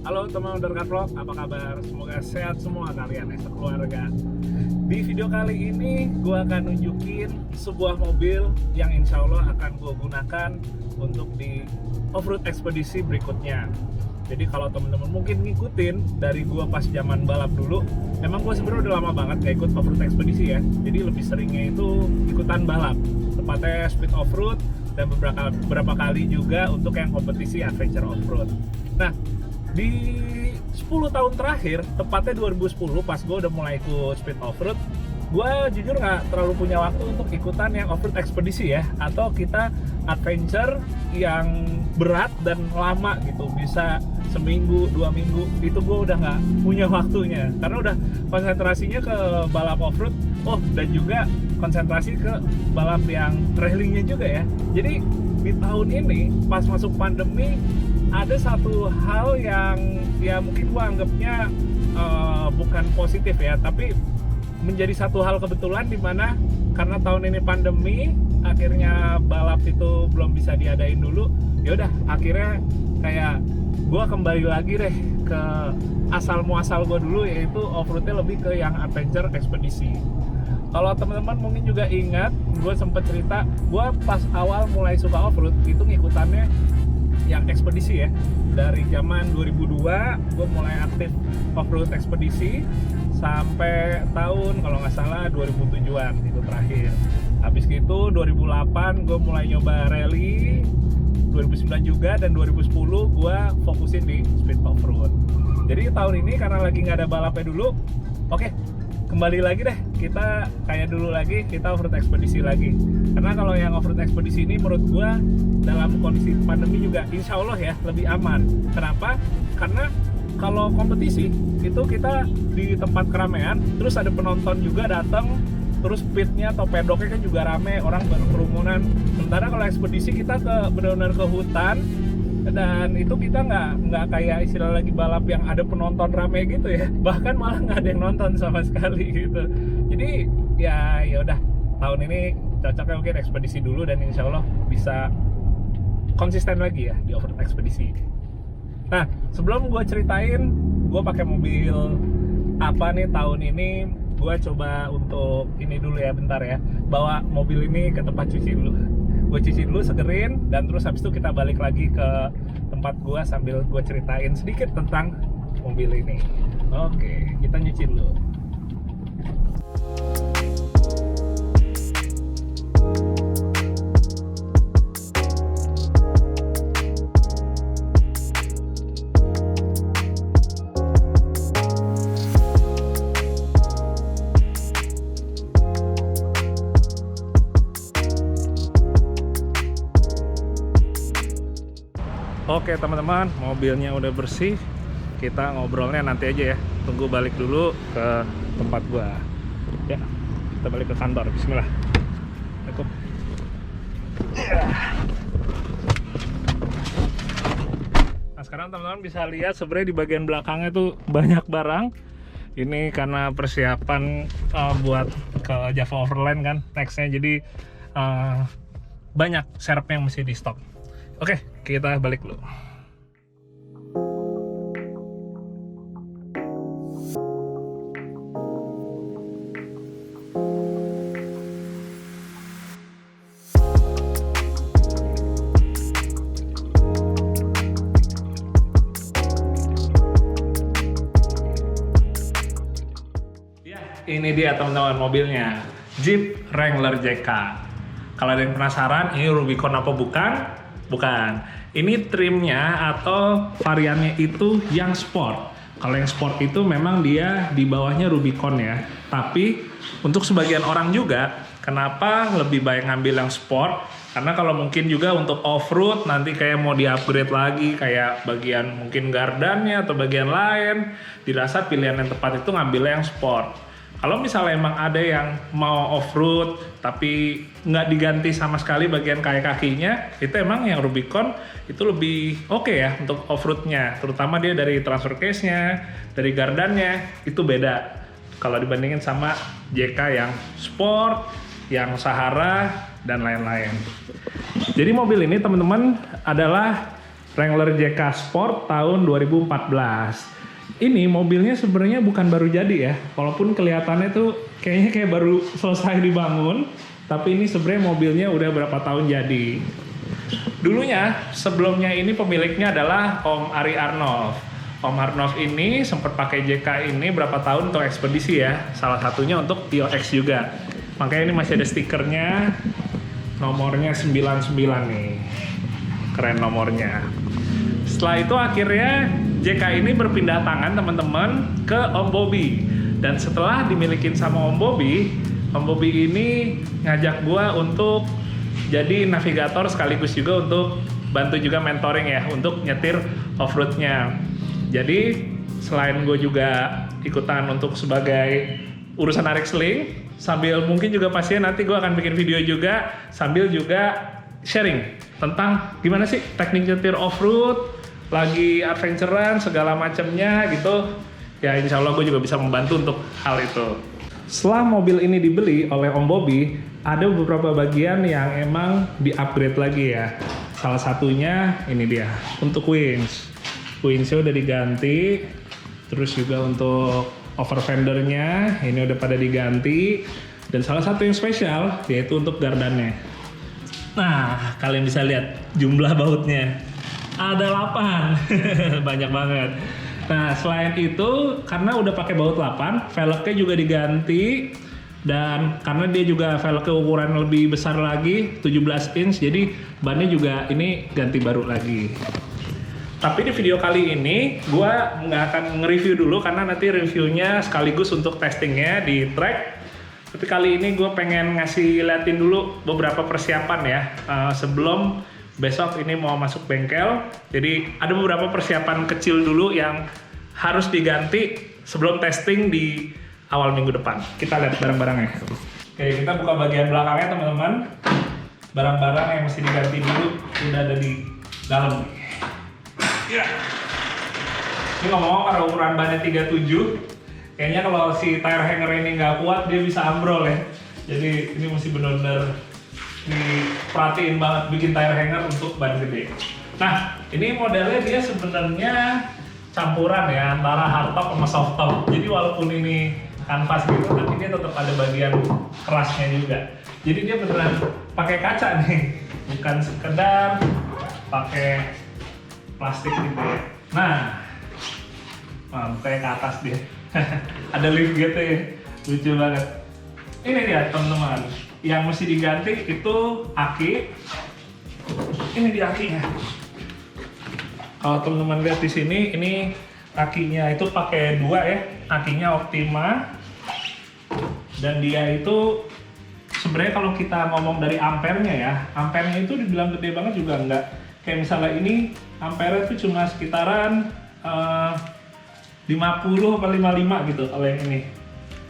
Halo teman Undercut Vlog, apa kabar? Semoga sehat semua kalian ya sekeluarga. Di video kali ini gue akan nunjukin sebuah mobil yang insya Allah akan gue gunakan untuk di off-road ekspedisi berikutnya. Jadi kalau teman-teman mungkin ngikutin dari gue pas zaman balap dulu, emang gue sebenarnya udah lama banget gak ikut off-road ekspedisi ya. Jadi lebih seringnya itu ikutan balap, tepatnya speed off-road dan beberapa kali juga untuk yang kompetisi adventure off-road. Nah, di 10 tahun terakhir, tepatnya 2010 pas gue udah mulai ikut speed off-road, gue jujur nggak terlalu punya waktu untuk ikutan yang off-road ekspedisi ya, atau kita adventure yang berat dan lama gitu, bisa seminggu, 2 minggu, itu gue udah nggak punya waktunya karena udah konsentrasinya ke balap off-road, dan juga konsentrasi ke balap yang trailingnya juga ya. Jadi di tahun ini pas masuk pandemi ada satu hal yang ya mungkin gua anggapnya bukan positif ya, tapi menjadi satu hal kebetulan di mana karena tahun ini pandemi akhirnya balap itu belum bisa diadain dulu. Ya udah akhirnya kayak gua kembali lagi deh ke asal muasal gua dulu, yaitu off-roadnya lebih ke yang adventure ekspedisi. Kalau teman-teman mungkin juga ingat, gue sempet cerita gue pas awal mulai suka off-road itu ngikutannya yang ekspedisi ya. Dari zaman 2002 gue mulai aktif off-road ekspedisi sampai tahun kalau nggak salah 2007-an itu terakhir. Habis gitu 2008 gue mulai nyoba rally, 2009 juga, dan 2010 gue fokusin di speed off-road. Jadi tahun ini karena lagi nggak ada balapnya dulu, oke, kembali lagi deh, kita kayak dulu lagi, kita off-road ekspedisi lagi. Karena kalau yang off-road ekspedisi ini menurut gua dalam kondisi pandemi juga insya Allah ya lebih aman. Kenapa? Karena kalau kompetisi itu kita di tempat keramaian, terus ada penonton juga datang, terus pitnya atau pedoknya kan juga rame, orang berkerumunan. Sementara kalau ekspedisi kita benar-benar ke hutan, dan itu kita nggak kayak istilah lagi balap yang ada penonton rame gitu ya, bahkan malah nggak ada yang nonton sama sekali gitu. Jadi ya udah, tahun ini cocoknya mungkin ekspedisi dulu dan insya Allah bisa konsisten lagi ya di off-road ekspedisi. Nah, sebelum gue ceritain gue pakai mobil apa nih tahun ini, gue coba untuk ini dulu ya, bentar ya, bawa mobil ini ke tempat cuci dulu. Gue cuci dulu, segerin, dan terus habis itu kita balik lagi ke tempat gue sambil gue ceritain sedikit tentang mobil ini. Oke, kita nyuci dulu. Oke teman-teman, mobilnya udah bersih. Kita ngobrolnya nanti aja ya. Tunggu balik dulu ke tempat gua. Ya, kita balik ke kantor. Bismillah. Assalamualaikum. Nah sekarang teman-teman bisa lihat sebenarnya di bagian belakangnya tuh banyak barang. Ini karena persiapan buat ke Java Overland kan nextnya. Jadi banyak serep yang mesti di stok. Oke, kita balik dulu. Ya, ini dia teman-teman mobilnya, Jeep Wrangler JK. Kalau ada yang penasaran, ini Rubicon apa bukan? Bukan. Ini trimnya atau variannya itu yang sport. Kalau yang sport itu memang dia di bawahnya Rubicon ya. Tapi untuk sebagian orang juga, kenapa lebih baik ngambil yang sport? Karena kalau mungkin juga untuk off-road nanti kayak mau di-upgrade lagi, kayak bagian mungkin gardannya atau bagian lain, dirasa pilihan yang tepat itu ngambil yang sport. Kalau misalnya emang ada yang mau off-road tapi nggak diganti sama sekali bagian kakinya, itu emang yang Rubicon itu lebih oke ya untuk off-roadnya. Terutama dia dari transfer case-nya, dari gardannya, itu beda kalau dibandingin sama JK yang sport, yang Sahara, dan lain-lain. Jadi mobil ini teman-teman adalah Wrangler JK Sport tahun 2014. Ini mobilnya sebenarnya bukan baru jadi ya, walaupun kelihatannya tuh kayaknya kayak baru selesai dibangun, tapi ini sebenarnya mobilnya udah berapa tahun jadi. Dulunya, sebelumnya ini pemiliknya adalah Om Ari Arnolf. Om Arnolf ini sempat pakai JK ini berapa tahun untuk ekspedisi ya, salah satunya untuk TOX juga. Makanya ini masih ada stikernya, nomornya 99 nih, keren nomornya. Setelah itu akhirnya JK ini berpindah tangan teman-teman ke Om Bobby. Dan setelah dimilikin sama Om Bobby ini ngajak gua untuk jadi navigator sekaligus juga untuk bantu juga mentoring ya untuk nyetir off-roadnya. Jadi selain gue juga ikutan untuk sebagai urusan narik seling, sambil mungkin juga pastinya nanti gue akan bikin video juga sambil juga sharing tentang gimana sih teknik nyetir off-road, lagi adventurean segala macamnya gitu. Ya insya Allah gue juga bisa membantu untuk hal itu. Setelah mobil ini dibeli oleh Om Bobby, ada beberapa bagian yang emang di-upgrade lagi ya. Salah satunya ini dia, untuk winch. Winchnya udah diganti, terus juga untuk over fendernya ini udah pada diganti. Dan salah satu yang spesial yaitu untuk gardannya. Nah, kalian bisa lihat jumlah bautnya. Ada 8, banyak banget. Nah, selain itu, karena udah pakai baut 8, velgnya juga diganti. Dan karena dia juga velgnya ukuran lebih besar lagi, 17 inch, jadi bannya juga ini ganti baru lagi. Tapi di video kali ini, gue nggak akan nge-review dulu, karena nanti reviewnya sekaligus untuk testingnya di track. Tapi kali ini gue pengen liatin dulu beberapa persiapan ya, sebelum besok ini mau masuk bengkel. Jadi ada beberapa persiapan kecil dulu yang harus diganti sebelum testing di awal minggu depan. Kita lihat barang-barangnya. Oke, kita buka bagian belakangnya teman-teman. Barang-barang yang mesti diganti dulu udah ada di dalam. Ya. Ini ngomong-ngomong karena ukuran bannya 37, kayaknya kalau si tire hanger ini nggak kuat dia bisa ambrol ya. Jadi ini mesti benar-benar diperhatiin banget bikin tire hanger untuk ban gede. Nah, ini modelnya dia sebenarnya campuran ya antara hardtop sama softtop. Jadi walaupun ini kanvas gitu, tapi dia tetap ada bagian kerasnya juga. Jadi dia beneran pakai kaca nih, bukan sekedar pakai plastik gitu ya. Nah, kayak ke atas dia. Ada lift gitu ya, lucu banget. Ini dia teman-teman. Yang mesti diganti itu aki. Ini di akinya. Kalau teman-teman lihat di sini, ini akinya itu pakai 2 ya. Akinya Optima. Dan dia itu sebenarnya kalau kita ngomong dari ampernya ya, ampernya itu dibilang gede banget juga enggak. Kayak misalnya ini ampere itu cuma sekitaran 50 atau 55 gitu kalau yang ini.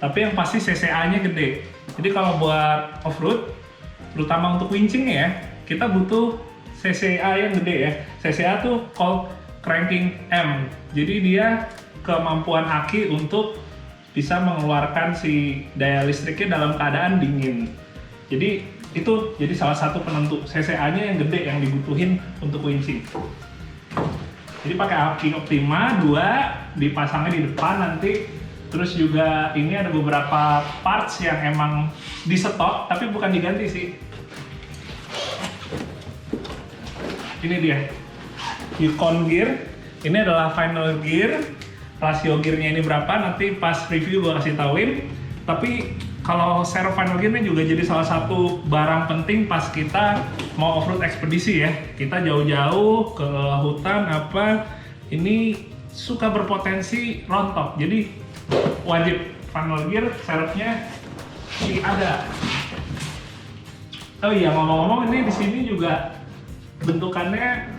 Tapi yang pasti CCA-nya gede. Jadi kalau buat off-road, terutama untuk winching ya, kita butuh CCA yang gede ya. CCA tuh called cranking M. Jadi dia kemampuan aki untuk bisa mengeluarkan si daya listriknya dalam keadaan dingin. Jadi itu jadi salah satu penentu CCA-nya yang gede yang dibutuhin untuk winching. Jadi pakai aki Optima 2, dipasangnya di depan nanti. Terus juga ini ada beberapa parts yang emang di stok tapi bukan diganti sih. Ini dia, Yukon gear. Ini adalah final gear. Rasio gearnya ini berapa nanti pas review gue kasih tauin. Tapi kalau share final gearnya juga jadi salah satu barang penting pas kita mau off-road ekspedisi ya. Kita jauh-jauh ke hutan apa, ini suka berpotensi rontok. Jadi wajib final gear serepnya ada. Oh iya, ngomong-ngomong ini di sini juga bentukannya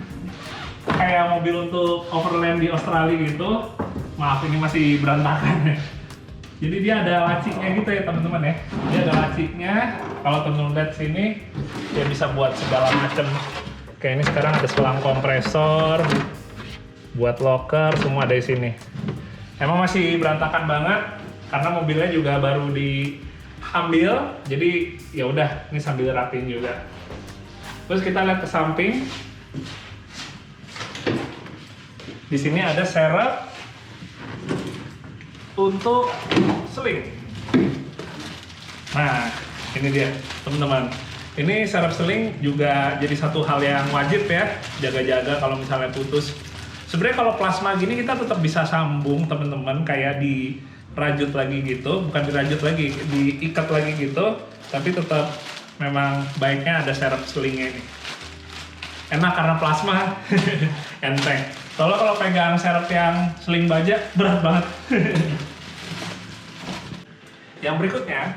kayak mobil untuk overland di Australia gitu. Maaf ini masih berantakan. Jadi dia ada lacinya gitu ya teman-teman ya. Dia ada lacinya. Kalau teman-teman lihat sini, dia bisa buat segala macam. Kayak ini sekarang ada selang kompresor, buat locker, semua ada di sini. Emang masih berantakan banget karena mobilnya juga baru diambil, jadi ya udah ini sambil rapiin juga. Terus kita lihat ke samping. Di sini ada serep untuk seling. Nah, ini dia teman-teman. Ini serep seling juga jadi satu hal yang wajib ya, jaga-jaga kalau misalnya putus. Sebenarnya kalau plasma gini kita tetap bisa sambung teman-teman, kayak dirajut lagi gitu, bukan dirajut lagi, diikat lagi gitu, tapi tetap memang baiknya ada serep selingnya ini. Enak karena plasma, enteng. Soalnya kalau pegang serep yang seling baja berat banget. Yang berikutnya,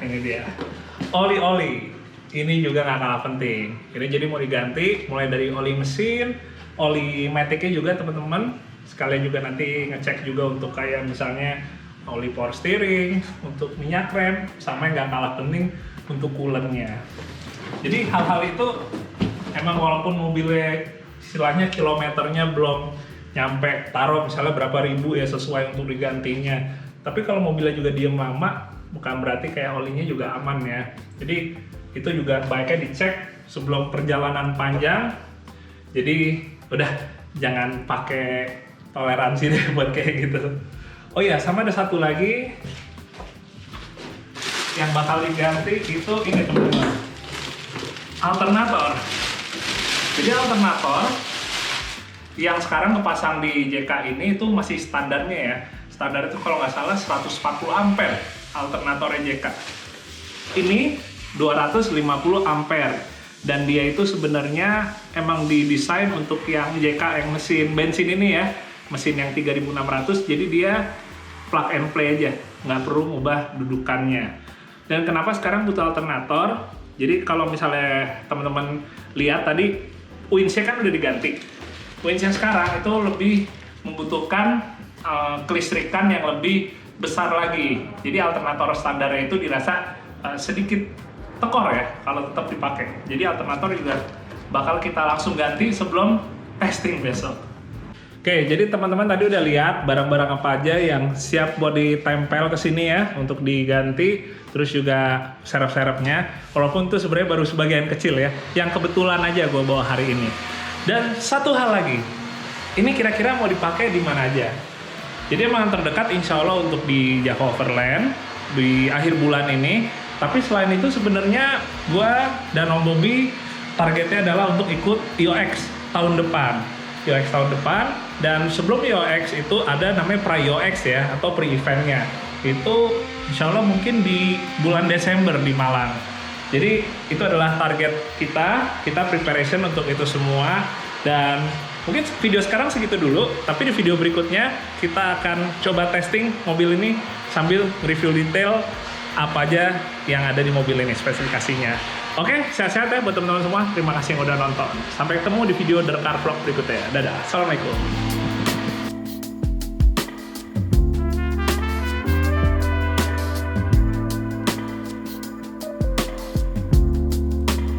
ini dia. Oli-oli, ini juga nggak kalah penting. Ini jadi mau diganti, mulai dari oli mesin, oli maticnya juga teman-teman. Sekalian juga nanti ngecek juga untuk kayak misalnya oli power steering, untuk minyak rem, sama yang nggak kalah penting untuk coolernya. Jadi hal-hal itu emang walaupun mobilnya istilahnya kilometernya belum nyampe taruh misalnya berapa ribu ya sesuai untuk digantinya. Tapi kalau mobilnya juga diem lama, bukan berarti kayak olinya juga aman ya. Jadi itu juga baiknya dicek sebelum perjalanan panjang. Jadi udah jangan pakai toleransi deh buat kayak gitu. Oh iya, sama ada satu lagi yang bakal diganti itu ini teman-teman, alternator. Jadi alternator yang sekarang kepasang di JK ini itu masih standarnya ya. Standar itu kalau nggak salah 140 ampere alternator JK. Ini 250 ampere dan dia itu sebenarnya emang didesain untuk yang JK yang mesin bensin ini ya, mesin yang 3600. Jadi dia plug and play aja, nggak perlu ubah dudukannya. Dan kenapa sekarang butuh alternator? Jadi kalau misalnya teman-teman lihat tadi winch-nya kan udah diganti. Winch-nya sekarang itu lebih membutuhkan kelistrikan yang lebih besar lagi. Jadi alternator standarnya itu dirasa sedikit tekor ya kalau tetap dipakai. Jadi alternator juga bakal kita langsung ganti sebelum testing besok. Oke, jadi teman-teman tadi udah lihat barang-barang apa aja yang siap buat ditempel ke sini ya untuk diganti, terus juga serep-serepnya. Walaupun itu sebenarnya baru sebagian kecil ya, yang kebetulan aja gue bawa hari ini. Dan satu hal lagi, ini kira-kira mau dipakai di mana aja? Jadi emang terdekat insya Allah untuk di Java Overland di akhir bulan ini. Tapi selain itu sebenarnya gue dan Om Bobby targetnya adalah untuk ikut IOX tahun depan. IOX tahun depan, dan sebelum IOX itu ada namanya pra-IOX ya, atau pre-eventnya. Itu insya Allah mungkin di bulan Desember di Malang. Jadi itu adalah target kita preparation untuk itu semua. Dan mungkin video sekarang segitu dulu, tapi di video berikutnya kita akan coba testing mobil ini sambil review detail apa aja yang ada di mobil ini, spesifikasinya. Oke, sehat-sehat ya buat teman-teman semua. Terima kasih yang udah nonton. Sampai ketemu di video The Car Vlog berikutnya. Dadah, assalamualaikum.